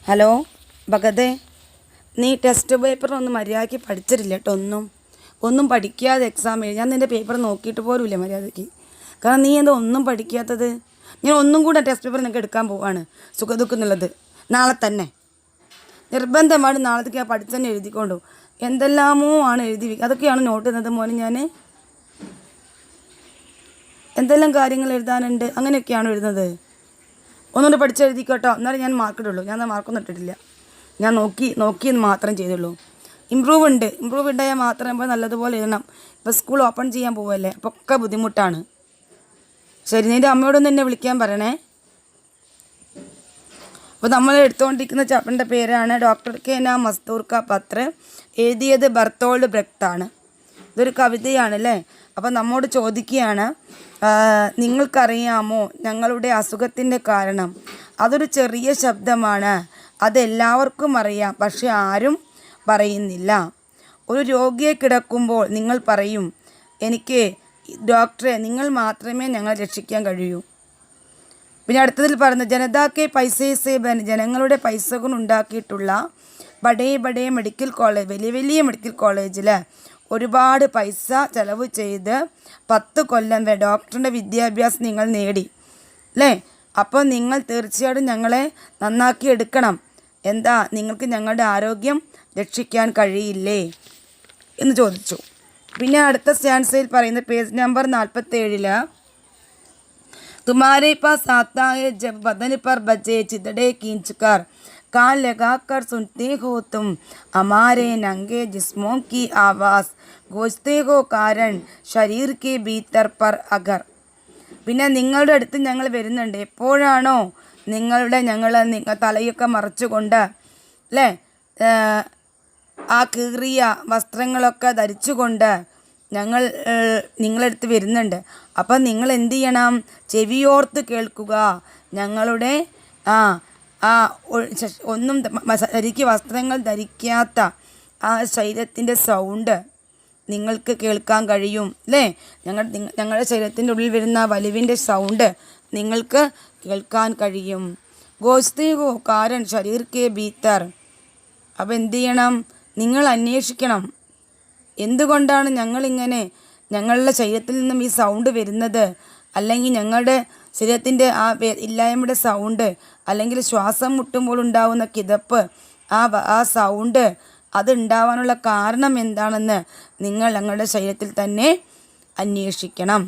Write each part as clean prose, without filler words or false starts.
Hello ഭഗതേ, നീ test പേപ്പറൊന്നും മര്യാദയ്ക്ക് പഠിച്ചിട്ടില്ല കേട്ടോ. ഒന്നും പഠിക്കാതെ എക്സാം എഴുതി. ഞാൻ നിൻ്റെ പേപ്പർ നോക്കിയിട്ട് പോലുമില്ല മര്യാദയ്ക്ക്. കാരണം നീ എന്താ ഒന്നും പഠിക്കാത്തത്? ഞാൻ ഒന്നും കൂടെ ടെസ്റ്റ് പേപ്പർ നിനക്ക് എടുക്കാൻ പോവാണ്, സുഖദുഃഖം എന്നുള്ളത്. നാളെ തന്നെ നിർബന്ധമായിട്ട് നാളത്തേക്ക് ആ പഠിച്ചു തന്നെ എഴുതിക്കൊണ്ടു. എന്തെല്ലാമോ ആണ് എഴുതി, അതൊക്കെയാണ് നോട്ട് ചെയ്യുന്നത് മോനെ. ഞാൻ എന്തെല്ലാം കാര്യങ്ങൾ എഴുതാനുണ്ട്, അങ്ങനെയൊക്കെയാണ് എഴുതുന്നത്. ഒന്നുകൊണ്ട് പഠിച്ചെഴുതിക്കോട്ടോ, എന്നാലും ഞാൻ മാർക്കിടുള്ളൂ. ഞാൻ മാർക്കൊന്നും ഇട്ടിട്ടില്ല. ഞാൻ നോക്കിയെന്ന് മാത്രം ചെയ്തുള്ളൂ. ഇമ്പ്രൂവ് ഉണ്ടായാൽ മാത്രം ഇപ്പോൾ നല്ലതുപോലെ എഴുതണം. ഇപ്പോൾ സ്കൂൾ ഓപ്പൺ ചെയ്യാൻ പോവല്ലേ, അപ്പോൾ ഒക്കെ ബുദ്ധിമുട്ടാണ്. ശരി, നിൻ്റെ അമ്മയോടൊന്ന് എന്നെ വിളിക്കാൻ പറയണേ. അപ്പോൾ നമ്മൾ എടുത്തുകൊണ്ടിരിക്കുന്ന ചാപ്റ്ററിൻ്റെ പേരാണ് ഡോക്ടർ കെ നാ മസ്തൂർക്ക പത്ര. എഴുതിയത് ബർത്തോൾഡ് ബ്രെക്റ്റാണ്. ഇതൊരു കവിതയാണല്ലേ. അപ്പോൾ നമ്മോട് ചോദിക്കുകയാണ്, നിങ്ങൾക്കറിയാമോ ഞങ്ങളുടെ അസുഖത്തിൻ്റെ കാരണം? അതൊരു ചെറിയ ശബ്ദമാണ്, അതെല്ലാവർക്കും അറിയാം, പക്ഷെ ആരും പറയുന്നില്ല. ഒരു രോഗിയെ കിടക്കുമ്പോൾ നിങ്ങൾ പറയും, എനിക്ക് ഡോക്ടറെ നിങ്ങൾ മാത്രമേ ഞങ്ങളെ രക്ഷിക്കാൻ കഴിയൂ. പിന്നെ അടുത്തതിൽ പറയുന്നത്, ജനതാക്കെ പൈസേ ബൻ, ജനങ്ങളുടെ പൈസ കൊണ്ടുണ്ടാക്കിയിട്ടുള്ള ബഡേ മെഡിക്കൽ കോളേജ്, വലിയ മെഡിക്കൽ കോളേജിൽ ഒരുപാട് പൈസ ചെലവ് ചെയ്ത് 10 കൊല്ലം വരെ ഡോക്ടറിൻ്റെ വിദ്യാഭ്യാസം നിങ്ങൾ നേടി അല്ലേ? അപ്പോൾ നിങ്ങൾ തീർച്ചയായിട്ടും ഞങ്ങളെ നന്നാക്കി എടുക്കണം. എന്താ, നിങ്ങൾക്ക് ഞങ്ങളുടെ ആരോഗ്യം രക്ഷിക്കാൻ കഴിയില്ലേ എന്ന് ചോദിച്ചു. പിന്നെ അടുത്ത സ്റ്റാൻസയിൽ പറയുന്ന പേജ് നമ്പർ 47, तुम्हारे पास आता है जब बदन पर बजे चितड़े खींचकर, कान लगाकर सुनते हो तुम हमारे नंगे जिस्मों की आवाज़, गूंजते हो कारण शरीर के भीतर पर अगर. പിന്നെ നിങ്ങളുടെ അടുത്ത് ഞങ്ങൾ വരുന്നുണ്ട്. എപ്പോഴാണോ ഞങ്ങൾ തലയൊക്കെ മറച്ചുകൊണ്ട് അല്ലേ, ആ കീറിയ വസ്ത്രങ്ങളൊക്കെ ധരിച്ചുകൊണ്ട് ഞങ്ങൾ നിങ്ങളടുത്ത് വരുന്നുണ്ട്. അപ്പം നിങ്ങൾ എന്ത് ചെയ്യണം? ചെവിയോർത്ത് കേൾക്കുക. ഞങ്ങളുടെ ഒന്നും ശരിക്ക് വസ്ത്രങ്ങൾ ധരിക്കാത്ത ആ ശരീരത്തിൻ്റെ സൗണ്ട് നിങ്ങൾക്ക് കേൾക്കാൻ കഴിയും അല്ലേ? ഞങ്ങളുടെ ശരീരത്തിൻ്റെ ഉള്ളിൽ വരുന്ന വലിവിൻ്റെ സൗണ്ട് നിങ്ങൾക്ക് കേൾക്കാൻ കഴിയും. ഗോസ്തേ ഹോ കാരൺ ശരീർ കെ ഭീത്തർ. അപ്പോൾ എന്ത് ചെയ്യണം? നിങ്ങൾ അന്വേഷിക്കണം, എന്തുകൊണ്ടാണ് ഞങ്ങളുടെ ശരീരത്തിൽ നിന്നും ഈ സൗണ്ട് വരുന്നത്, അല്ലെങ്കിൽ ഞങ്ങളുടെ ശരീരത്തിൻ്റെ ആ ഇല്ലായ്മയുടെ സൗണ്ട്, അല്ലെങ്കിൽ ശ്വാസം മുട്ടുമ്പോൾ ഉണ്ടാവുന്ന കിതപ്പ്, ആ സൗണ്ട് അതുണ്ടാവാനുള്ള കാരണം എന്താണെന്ന് നിങ്ങൾ ഞങ്ങളുടെ ശരീരത്തിൽ തന്നെ അന്വേഷിക്കണം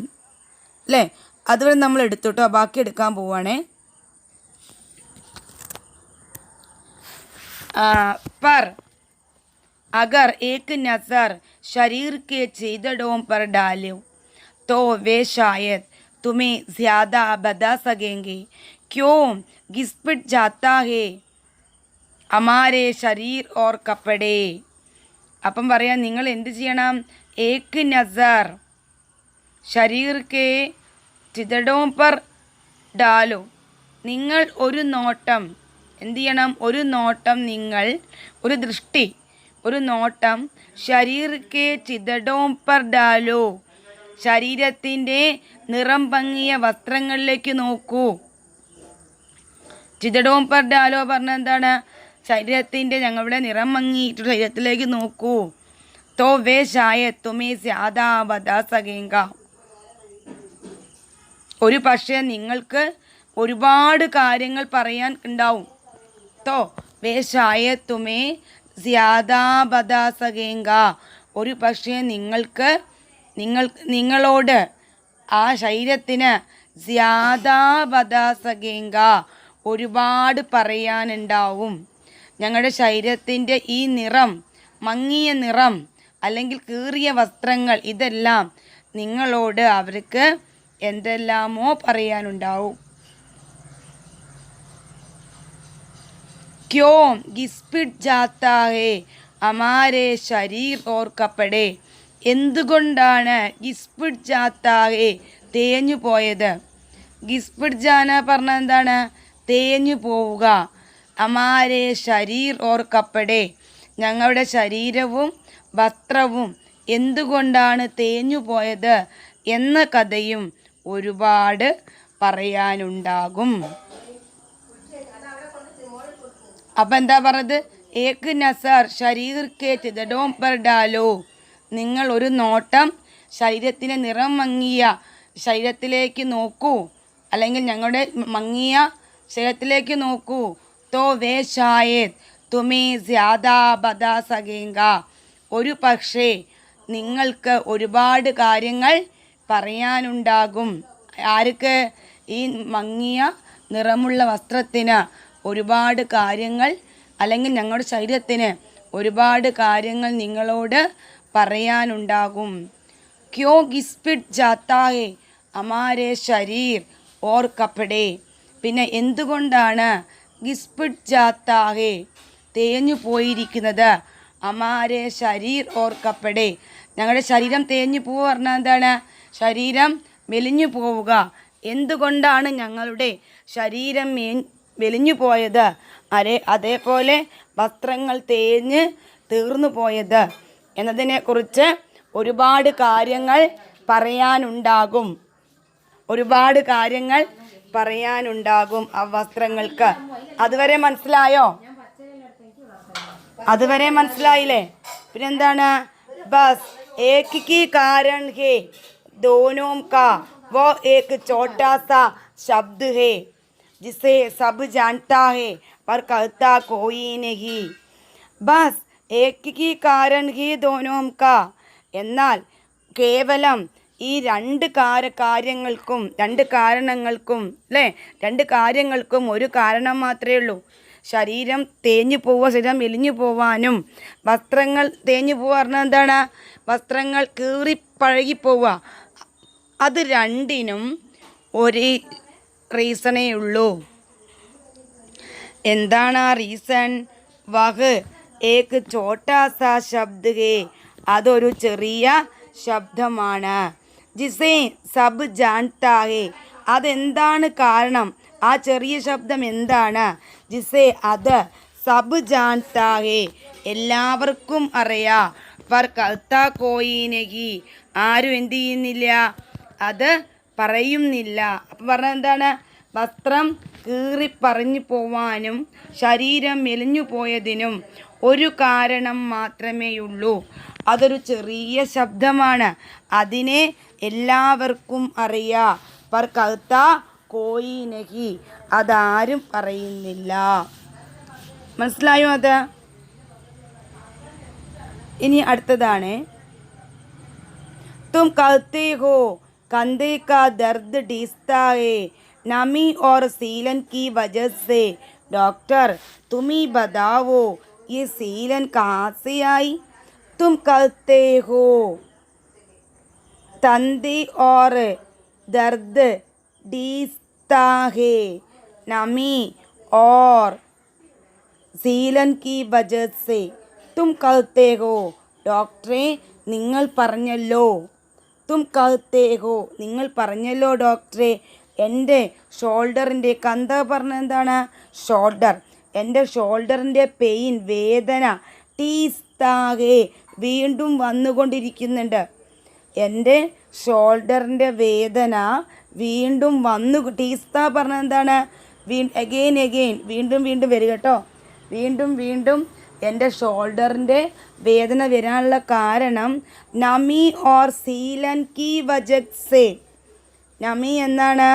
അല്ലേ? അതുവരെ നമ്മൾ എടുത്തുട്ടോ, ബാക്കി എടുക്കാൻ പോവുകയാണേ. पर अगर एक नज़र शरीर के चीदड़ों पर डालो तो वे शायद तुम्हें ज़्यादा बता सकेंगे क्यों घिसपिट जाता है हमारे शरीर और कपड़े. അപ്പം പറയാം, നിങ്ങൾ എന്ത് ചെയ്യണം? ഏക് നസർ ശരീർ കെ ചിതടോം പർ ഡാലോ, നിങ്ങൾ ഒരു നോട്ടം എന്ത് ചെയ്യണം? ഒരു നോട്ടം, നിങ്ങൾ ഒരു നോട്ടം ശരീർ കെ ചിതടോം പർ ഡാലോ, ശരീരത്തിൻ്റെ നിറം ഭംഗിയ വസ്ത്രങ്ങളിലേക്ക് നോക്കൂ. ചിതടോം പർ ഡാലോ പറഞ്ഞാൽ എന്താണ്? ശരീരത്തിൻ്റെ ഞങ്ങളുടെ നിറം മങ്ങിയിട്ടുള്ള ശരീരത്തിലേക്ക് നോക്കൂ. തോ വേ ശായത് തുമേ സ്യാദാ ബതാ സകേംഗ, ഒരു പക്ഷേ നിങ്ങൾക്ക് ഒരുപാട് കാര്യങ്ങൾ പറയാൻ ഉണ്ടാവും. തോ വേ ശായത് തുമേ സ്യാദാ ബതാ സകേംഗ, ഒരു പക്ഷേ നിങ്ങളോട് ആ ശരീരത്തിന് സ്യാദാ ബതാ സകേംഗ, ഒരുപാട് പറയാനുണ്ടാവും. ഞങ്ങളുടെ ശരീരത്തിൻ്റെ ഈ നിറം, മങ്ങിയ നിറം അല്ലെങ്കിൽ കീറിയ വസ്ത്രങ്ങൾ, ഇതെല്ലാം നിങ്ങളോട് അവർക്ക് എന്തെല്ലാമോ പറയാനുണ്ടാവും. ക്യോ ഗിസ്പിട്ട് ജാത്താ ഹേ ഹമാരെ ശരീർ ഓർ കപ്പടെ, എന്തുകൊണ്ടാണ് ഗിസ്പിട്ട് ജാത്താ ഹേ തേഞ്ഞു പോയത്? ഗിസ്പിട്ട് ജാന പറഞ്ഞാൽ എന്താണ്? തേഞ്ഞു പോവുക. ഹമാരെ ശരീർ ഓർ കപ്പടെ, ഞങ്ങളുടെ ശരീരവും വസ്ത്രവും എന്തുകൊണ്ടാണ് തേഞ്ഞു പോയത് എന്ന കഥയും ഒരുപാട് പറയാനുണ്ടാകും. അപ്പം എന്താ പറഞ്ഞത്? ഏക് നസർ ശരീർ കെ ചിതടോം പർ ഡാലോ. നിങ്ങൾ ഒരു നോട്ടം ശരീരത്തിൻ്റെ നിറം മങ്ങിയ ശരീരത്തിലേക്ക് നോക്കൂ, അല്ലെങ്കിൽ ഞങ്ങളുടെ മങ്ങിയ ശരീരത്തിലേക്ക് നോക്കൂ. തോ വേ ഷായത് തുമേ ജ്യാദാ ബതാ സകേങ്ക. ഒരു പക്ഷേ നിങ്ങൾക്ക് ഒരുപാട് കാര്യങ്ങൾ പറയാനുണ്ടാകും. ആർക്ക്? ഈ മങ്ങിയ നിറമുള്ള വസ്ത്രത്തിന് ഒരുപാട് കാര്യങ്ങൾ, അല്ലെങ്കിൽ ഞങ്ങളുടെ ശരീരത്തിന് ഒരുപാട് കാര്യങ്ങൾ നിങ്ങളോട് പറയാനുണ്ടാകും. ക്യോ ഗിസ്പിട്ട് ജാത്താ ഹേ ഹമാരേ ശരീർ ഓർ കപ്പടേ. പിന്നെ എന്തുകൊണ്ടാണ് ഗിസ്പിട്ട് ജാത്താ ഹേ, തേഞ്ഞു പോയിരിക്കുന്നത്? ഹമാരേ ശരീർ ഓർ കപ്പടേ, ഞങ്ങളുടെ ശരീരം തേഞ്ഞു പോവുക പറഞ്ഞാൽ എന്താണ്? ശരീരം മെലിഞ്ഞു പോവുക. എന്തുകൊണ്ടാണ് ഞങ്ങളുടെ ശരീരം മെലിഞ്ഞു പോയത്? അതേപോലെ വസ്ത്രങ്ങൾ തേഞ്ഞ് തീർന്നു പോയത് എന്നതിനെക്കുറിച്ച് ഒരുപാട് കാര്യങ്ങൾ പറയാനുണ്ടാകും. ഒരുപാട് കാര്യങ്ങൾ പറയാനുണ്ടാകും ആ വസ്ത്രങ്ങൾക്ക്. അതുവരെ മനസ്സിലായോ? അതുവരെ മനസ്സിലായില്ലേ? പിന്നെന്താണ്? ബസ് ഏക് കി കാരൺ ഹേ ദോനോं का वो एक छोटा सा शब्द है जिसे सब जानता है पर कहता कोई नहीं. ബസ് ഏക് കി കാരൺ ഹി ദോനോं का. എന്നാൽ കേവലം ഈ രണ്ട് കാരണങ്ങൾക്കും അല്ലേ, രണ്ട് കാര്യങ്ങൾക്കും ഒരു കാരണം മാത്രമേ ഉള്ളൂ. ശരീരം തേഞ്ഞു പോവുക, ശരീരം മെലിഞ്ഞു പോവാനും വസ്ത്രങ്ങൾ തേഞ്ഞു പോവുക പറഞ്ഞാൽ എന്താണ്? വസ്ത്രങ്ങൾ കീറിപ്പഴകിപ്പോവുക. അത് രണ്ടിനും ഒരേ റീസണേ ഉള്ളൂ. എന്താണ് ആ റീസൺ? വഹ് ഏക് ഛോട്ടാ സാ ശബ്ദ് ഹേ, അതൊരു ചെറിയ ശബ്ദമാണ്. ജിസേ സബ് ജാൻതാ ഹേ, അതെന്താണ് കാരണം? ആ ചെറിയ ശബ്ദം എന്താണ്? ജിസേ, അത് സബ് ജാൻതാ ഹേ, എല്ലാവർക്കും അറിയാം. പർ കഹ്താ കോയി നഹി, ആരും എന്ത് ചെയ്യുന്നില്ല, അത് പറയുന്നില്ല. അപ്പം പറഞ്ഞാൽ എന്താണ്? വസ്ത്രം കീറിപ്പറഞ്ഞു പോവാനും ശരീരം മെലിഞ്ഞു പോയതിനും ഒരു കാരണം മാത്രമേയുള്ളൂ. അതൊരു ചെറിയ ശബ്ദമാണ്. അതിനെ എല്ലാവർക്കും അറിയാം. പർ കഹ്താ കോയി നഹി, അതാരും പറയുന്നില്ല. മനസ്സിലായോ? അത് ഇനി അടുത്തതാണ്. तुम कहते हो कंधे का दर्द ढीसता है नमी और सीलन की वजह से. डॉक्टर तुम ही बताओ ये सीलन कहाँ से आई? तुम कहते हो कंधे और दर्द ढीसता है नमी और सीलन की वजह से. तुम कहते हो, ഡോക്ടറെ നിങ്ങൾ പറഞ്ഞല്ലോ. തും കഹത്തെ ഹോ, നിങ്ങൾ പറഞ്ഞല്ലോ ഡോക്ടറെ. എൻ്റെ ഷോൾഡറിൻ്റെ കന്ത പറഞ്ഞ എന്താണ്? ഷോൾഡർ. എൻ്റെ ഷോൾഡറിൻ്റെ പെയിൻ, വേദന, ടീസ്താഹേ, വീണ്ടും വന്നുകൊണ്ടിരിക്കുന്നുണ്ട്. എൻ്റെ ഷോൾഡറിൻ്റെ വേദന വീണ്ടും ടീസ്ത പറഞ്ഞ എന്താണ്? അഗെയിൻ വീണ്ടും വരിക കേട്ടോ. വീണ്ടും എൻ്റെ ഷോൾഡറിൻ്റെ വേദന വരാനുള്ള കാരണം നമി ഓർ സീലൻ കി വജഹ് സേ. നമി എന്നാണ്?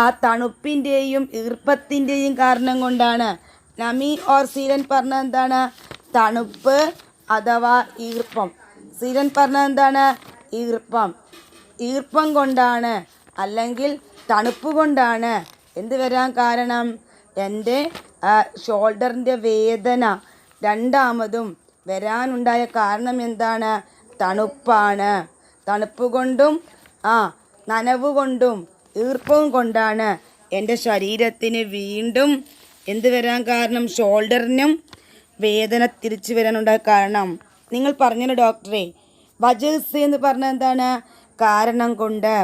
ആ തണുപ്പിൻ്റെയും ഈർപ്പത്തിൻ്റെയും കാരണം കൊണ്ടാണ്. നമി ഓർ സീലൻ പറഞ്ഞാൽ എന്താണ്? തണുപ്പ് അഥവാ ഈർപ്പം. സീലൻ പറഞ്ഞാൽ എന്താണ്? ഈർപ്പം. ഈർപ്പം കൊണ്ടാണ്, അല്ലെങ്കിൽ തണുപ്പ് കൊണ്ടാണ് എന്ത് വരാൻ കാരണം? എൻ്റെ ഷോൾഡറിൻ്റെ വേദന രണ്ടാമതും വരാനുണ്ടായ കാരണം എന്താണ്? തണുപ്പാണ്. തണുപ്പ് കൊണ്ടും നനവ് കൊണ്ടും ഈർപ്പവും കൊണ്ടാണ് എൻ്റെ ശരീരത്തിന് വീണ്ടും എന്ത് വരാൻ കാരണം? ഷോൾഡറിനും വേദന തിരിച്ചു വരാനുണ്ടായ കാരണം. നിങ്ങൾ പറഞ്ഞല്ലോ ഡോക്ടറെ. വജഹ് എന്ന് പറഞ്ഞാൽ എന്താണ്? കാരണം കൊണ്ട്.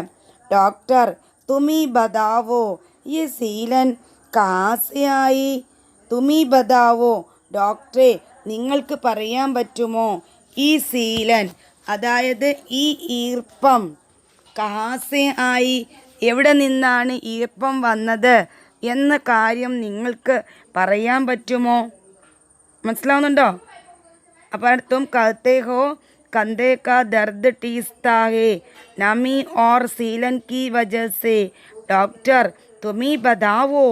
ഡോക്ടർ തുമി ബതാവോ ഈ സീലൻ കാസിയായി. തുമി ബതാവോ, ഡോക്ടറെ നിങ്ങൾക്ക് പറയാൻ പറ്റുമോ ഈ സീലൻ, അതായത് ഈ ഈർപ്പം, കഹാസെ ആയി, എവിടെ നിന്നാണ് ഈർപ്പം വന്നത് എന്ന കാര്യം നിങ്ങൾക്ക് പറയാൻ പറ്റുമോ? മനസ്സിലാവുന്നുണ്ടോ? അപ്പോൾ തും कहते हो कंधे का दर्द टीसता है नमी और सीलन की वजह से। डॉक्टर तुम ही बताओ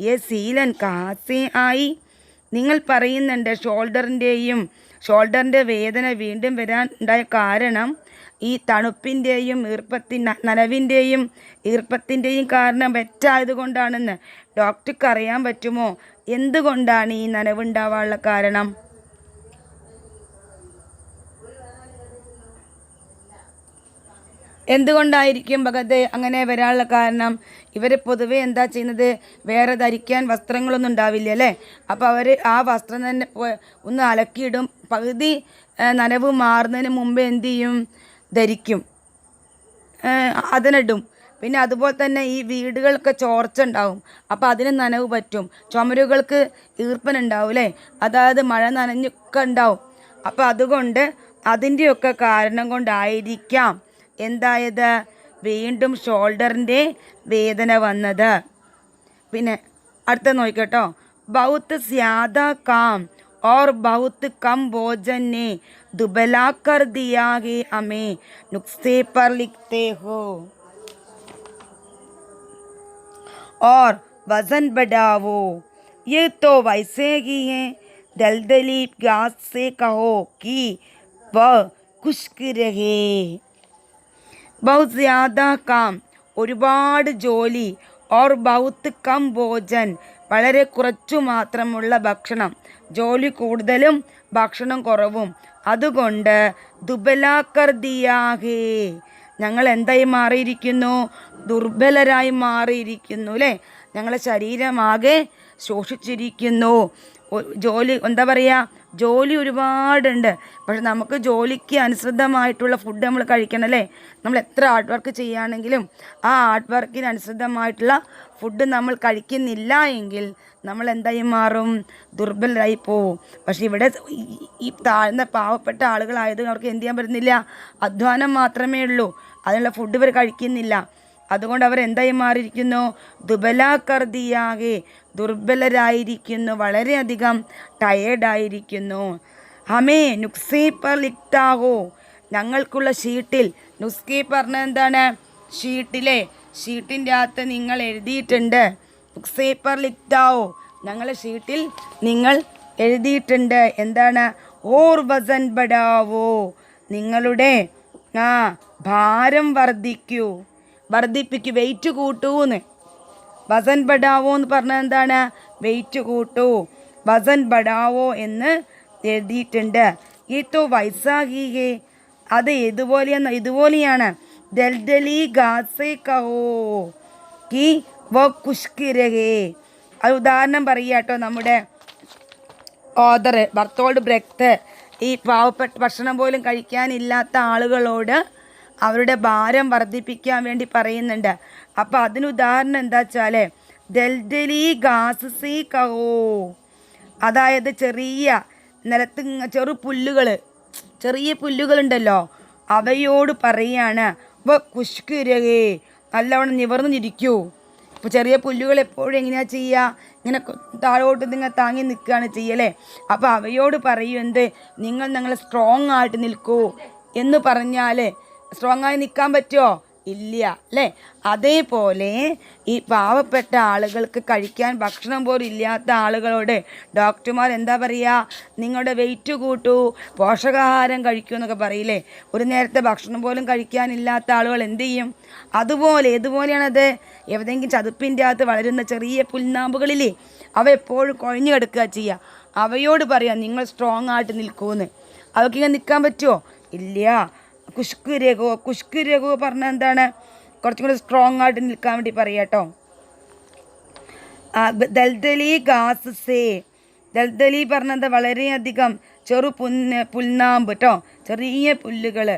ये सीलन कहाँ से आई? നിങ്ങൾ പറയുന്നുണ്ട് ഷോൾഡറിൻ്റെ വേദന വീണ്ടും വരാൻ ഉണ്ടായ കാരണം ഈ തണുപ്പിൻ്റെയും നനവിൻ്റെയും ഈർപ്പത്തിൻ്റെയും കാരണം വെറ്റായതുകൊണ്ടാണെന്ന്. ഡോക്ടർക്ക് അറിയാൻ പറ്റുമോ എന്തുകൊണ്ടാണ് ഈ നനവുണ്ടാവാനുള്ള കാരണം? എന്തുകൊണ്ടായിരിക്കും ഭഗത് അങ്ങനെ വരാനുള്ള കാരണം? ഇവർ പൊതുവെ എന്താ ചെയ്യുന്നത്, വേറെ ധരിക്കാൻ വസ്ത്രങ്ങളൊന്നും ഉണ്ടാവില്ല അല്ലേ. അപ്പോൾ അവർ ആ വസ്ത്രം തന്നെ ഒന്ന് അലക്കിയിടും. പകുതി നനവ് മാറുന്നതിന് മുമ്പ് എന്ത് ചെയ്യും, ധരിക്കും, അതിനിടും. പിന്നെ അതുപോലെ തന്നെ ഈ വീടുകൾക്ക് ചോർച്ച ഉണ്ടാവും, അപ്പോൾ അതിന് നനവ് പറ്റും. ചുമരുകൾക്ക് ഈർപ്പനുണ്ടാവും അല്ലേ, അതായത് മഴ നനഞ്ഞൊക്കെ ഉണ്ടാവും. അപ്പോൾ അതുകൊണ്ട് അതിൻ്റെയൊക്കെ കാരണം കൊണ്ടായിരിക്കാം എന്തായത്, വീണ്ടും ഷോൾഡറിൻ്റെ വേദന വന്നത്. പിന്നെ അടുത്ത നോക്കിക്കട്ടോ, बहुत ज़्यादा काम और बहुत कम भोजन ने दुबला कर दिया है हमें, नुस्खे पर लिखते हो और वज़न बढ़ाओ। ये तो वैसे ही है, दलदली घास से कहो कि वह खुश्क रहे। बहुत ज़्यादा काम, ഒരുപാട് ജോലി, और बहुत कम भोजन, വളരെ കുറച്ചു മാത്രമുള്ള ഭക്ഷണം. ജോലി കൂടുതലും ഭക്ഷണം കുറവും. അതുകൊണ്ട് ദുബലാക്കർ ദിയാഹേ, ഞങ്ങൾ എന്തായി മാറിയിരിക്കുന്നു, ദുർബലരായി മാറിയിരിക്കുന്നു അല്ലേ. ഞങ്ങളുടെ ശരീരമാകെ ശോഷിച്ചിരിക്കുന്നു. ജോലി എന്താ പറയുക, ജോലി ഒരുപാടുണ്ട്, പക്ഷെ നമുക്ക് ജോലിക്ക് അനുസൃതമായിട്ടുള്ള ഫുഡ് നമ്മൾ കഴിക്കണം അല്ലേ. നമ്മൾ എത്ര ഹാർഡ് വർക്ക് ചെയ്യുകയാണെങ്കിലും ആ ഹാർഡ് വർക്കിന് അനുസൃതമായിട്ടുള്ള ഫുഡ് നമ്മൾ കഴിക്കുന്നില്ല എങ്കിൽ നമ്മൾ എന്തായി മാറും, ദുർബലരായി പോവും. പക്ഷെ ഇവിടെ ഈ താഴ്ന്ന പാവപ്പെട്ട ആളുകളായത് അവർക്ക് എന്ത് ചെയ്യാൻ പറ്റുന്നില്ല, അധ്വാനം മാത്രമേ ഉള്ളൂ, അതിനുള്ള ഫുഡ് ഇവർ കഴിക്കുന്നില്ല. അതുകൊണ്ട് അവർ എന്തായി മാറിയിരിക്കുന്നു, ദുബലാക്കർദിയാകെ, ദുർബലരായിരിക്കുന്നു, വളരെയധികം ടയേർഡായിരിക്കുന്നു. ഹമേ നുസ്ഖേ പർ ലിഖ്താഹോ, ഞങ്ങൾക്കുള്ള ഷീട്ടിൽ, നുസ്ഖേ പറഞ്ഞ എന്താണ്, ഷീട്ടിലെ ഷീട്ടിൻ്റെ അകത്ത് നിങ്ങൾ എഴുതിയിട്ടുണ്ട്. നുസ്ഖേ പർ ലിഖ്താഹോ, ഞങ്ങളുടെ ഷീട്ടിൽ നിങ്ങൾ എഴുതിയിട്ടുണ്ട് എന്താണ്, ഓർ വസൻ ബഡാവോ, നിങ്ങളുടെ ഭാരം വർദ്ധിപ്പിക്കൂ, വെയിറ്റ് കൂട്ടൂന്ന്. വസൻ ബഡാവോ എന്ന് പറഞ്ഞാൽ എന്താണ്, വെയിറ്റ് കൂട്ടൂ. വസൻ ബഡാവോ എന്ന് എഴുതിയിട്ടുണ്ട്. ഈ തോ വൈസാഹിഹേ, അത് ഇതുപോലെയാണ്. ദൽദലി ഗാസെ കഹോ കി വോ കുഷ്ക് രഹേ. അത് ഉദാഹരണം പറയുക കേട്ടോ, നമ്മുടെ ഓദർ ബർത്തോൾഡ് ബ്രെക്ത് ഈ പാവപ്പെട്ട ഭക്ഷണം പോലും കഴിക്കാനില്ലാത്ത ആളുകളോട് അവരുടെ ഭാരം വർദ്ധിപ്പിക്കാൻ വേണ്ടി പറയുന്നുണ്ട്. അപ്പോൾ അതിന് ഉദാഹരണം എന്താ വെച്ചാൽ ദൽദലി ഗാസ് സീ കഹോ, അതായത് ചെറിയ നിലത്ത് ചെറിയ പുല്ലുകളുണ്ടല്ലോ, അവയോട് പറയാണ് വ കുഷ്ക് രഹേ, നല്ലവണ്ണം നിവർന്നിരിക്കൂ. ഇപ്പോൾ ചെറിയ പുല്ലുകൾ എപ്പോഴും എങ്ങനെയാണ് ചെയ്യുക, ഇങ്ങനെ താഴോട്ട് നിങ്ങൾ താങ്ങി നിൽക്കുകയാണ് ചെയ്യല്ലേ. അപ്പോൾ അവയോട് പറയൂ എന്ത്, നിങ്ങൾ സ്ട്രോങ് ആയിട്ട് നിൽക്കൂ എന്ന് പറഞ്ഞാൽ സ്ട്രോങ് ആയി നിൽക്കാൻ പറ്റുമോ, ഇല്ല അല്ലേ. അതേപോലെ ഈ പാവപ്പെട്ട ആളുകൾക്ക് കഴിക്കാൻ ഭക്ഷണം പോലും ഇല്ലാത്ത ആളുകളോട് ഡോക്ടർമാർ എന്താ പറയുക, നിങ്ങളുടെ വെയിറ്റ് കൂട്ടൂ, പോഷകാഹാരം കഴിക്കൂ എന്നൊക്കെ പറയില്ലേ. ഒരു നേരത്തെ ഭക്ഷണം പോലും കഴിക്കാനില്ലാത്ത ആളുകൾ എന്ത് ചെയ്യും, ഏതുപോലെയാണത്, ഏതെങ്കിലും ചതുപ്പിൻ്റെ അകത്ത് വളരുന്ന ചെറിയ പുൽനാമ്പുകളില്ലേ, അവ എപ്പോഴും കുഴഞ്ഞു കിടക്കുക ചെയ്യുക. അവയോട് പറയാം നിങ്ങൾ സ്ട്രോങ് ആയിട്ട് നിൽക്കൂന്ന്. അവയ്ക്കിങ്ങനെ നിൽക്കാൻ പറ്റുമോ, ഇല്ല. കുഷ്ക് രഘു പറഞ്ഞാൽ എന്താണ്, കുറച്ചും കൂടി സ്ട്രോങ് ആയിട്ട് നിൽക്കാൻ വേണ്ടി പറയാം കേട്ടോ. ദൽദലി ഗാസ് സേ, ദൽദലി പറഞ്ഞത് വളരെയധികം പുൽനാമ്പ് കേട്ടോ, ചെറിയ പുല്ലുകൾ,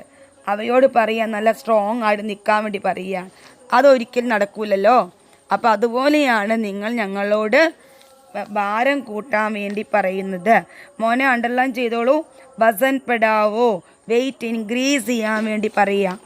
അവയോട് പറയുക നല്ല സ്ട്രോങ് ആയിട്ട് നിൽക്കാൻ വേണ്ടി പറയുക. അതൊരിക്കലും നടക്കൂലല്ലോ. അപ്പോൾ അതുപോലെയാണ് നിങ്ങൾ ഞങ്ങളോട് ഭാരം കൂട്ടാൻ വേണ്ടി പറയുന്നത്. മോനെ അണ്ടർലൈൻ ചെയ്തോളൂ, വസൻ പെടാവോ, വെയിറ്റ് ഇൻക്രീസ് ചെയ്യാൻ വേണ്ടി പറയുക.